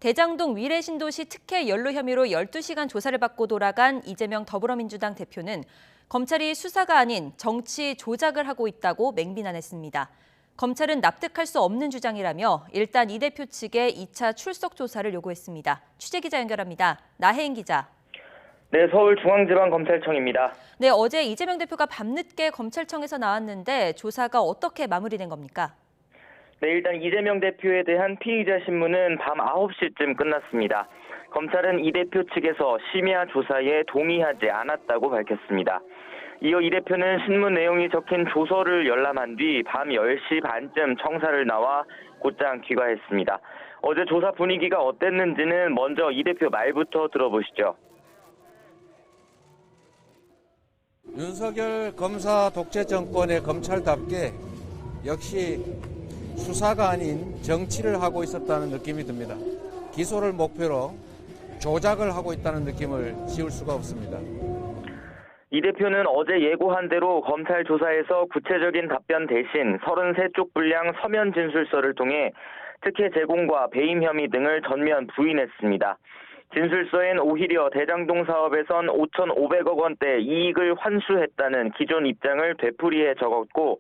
대장동 위례신도시 특혜 연루 혐의로 12시간 조사를 받고 돌아간 이재명 더불어민주당 대표는 검찰이 수사가 아닌 정치 조작을 하고 있다고 맹비난했습니다. 검찰은 납득할 수 없는 주장이라며 일단 이 대표 측에 2차 출석 조사를 요구했습니다. 취재기자 연결합니다. 나혜인 기자. 네, 서울중앙지방검찰청입니다. 네, 어제 이재명 대표가 밤늦게 검찰청에서 나왔는데 조사가 어떻게 마무리된 겁니까? 네, 일단 이재명 대표에 대한 피의자 신문은 밤 9시쯤 끝났습니다. 검찰은 이 대표 측에서 심야 조사에 동의하지 않았다고 밝혔습니다. 이어 이 대표는 신문 내용이 적힌 조서를 열람한 뒤 밤 10시 반쯤 청사를 나와 곧장 귀가했습니다. 어제 조사 분위기가 어땠는지는 먼저 이 대표 말부터 들어보시죠. 윤석열 검사 독재 정권의 검찰답게 역시 수사가 아닌 정치를 하고 있었다는 느낌이 듭니다. 기소를 목표로 조작을 하고 있다는 느낌을 지울 수가 없습니다. 이 대표는 어제 예고한 대로 검찰 조사에서 구체적인 답변 대신 33쪽 분량 서면 진술서를 통해 특혜 제공과 배임 혐의 등을 전면 부인했습니다. 진술서엔 오히려 대장동 사업에선 5,500억 원대 이익을 환수했다는 기존 입장을 되풀이해 적었고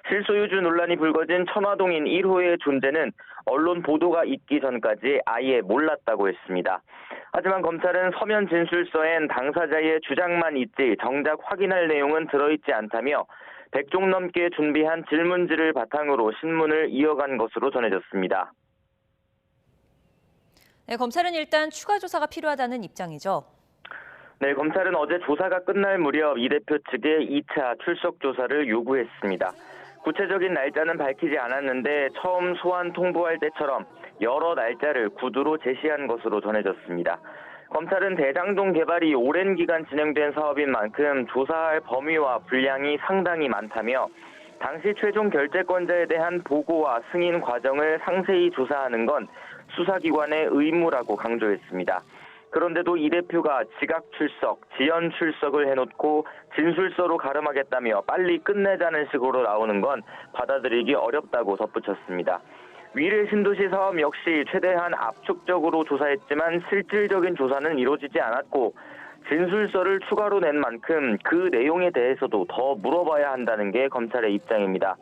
실소유주 논란이 불거진 천화동인 1호의 존재는 언론 보도가 있기 전까지 아예 몰랐다고 했습니다. 하지만 검찰은 서면 진술서엔 당사자의 주장만 있지 정작 확인할 내용은 들어있지 않다며 100쪽 넘게 준비한 질문지를 바탕으로 신문을 이어간 것으로 전해졌습니다. 네, 검찰은 일단 추가 조사가 필요하다는 입장이죠. 네, 검찰은 어제 조사가 끝날 무렵 이 대표 측에 2차 출석 조사를 요구했습니다. 구체적인 날짜는 밝히지 않았는데 처음 소환 통보할 때처럼 여러 날짜를 구두로 제시한 것으로 전해졌습니다. 검찰은 대장동 개발이 오랜 기간 진행된 사업인 만큼 조사할 범위와 분량이 상당히 많다며 당시 최종 결재권자에 대한 보고와 승인 과정을 상세히 조사하는 건 수사기관의 의무라고 강조했습니다. 그런데도 이 대표가 지각 출석, 지연 출석을 해놓고 진술서로 가름하겠다며 빨리 끝내자는 식으로 나오는 건 받아들이기 어렵다고 덧붙였습니다. 위례 신도시 사업 역시 최대한 압축적으로 조사했지만 실질적인 조사는 이루어지지 않았고 진술서를 추가로 낸 만큼 그 내용에 대해서도 더 물어봐야 한다는 게 검찰의 입장입니다.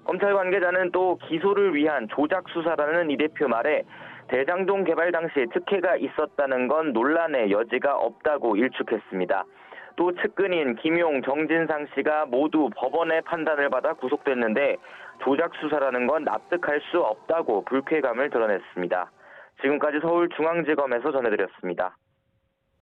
검찰 관계자는 또 기소를 위한 조작 수사라는 이 대표 말에 대장동 개발 당시 특혜가 있었다는 건 논란의 여지가 없다고 일축했습니다. 또 측근인 김용, 정진상 씨가 모두 법원의 판단을 받아 구속됐는데 조작 수사라는 건 납득할 수 없다고 불쾌감을 드러냈습니다. 지금까지 서울중앙지검에서 전해드렸습니다.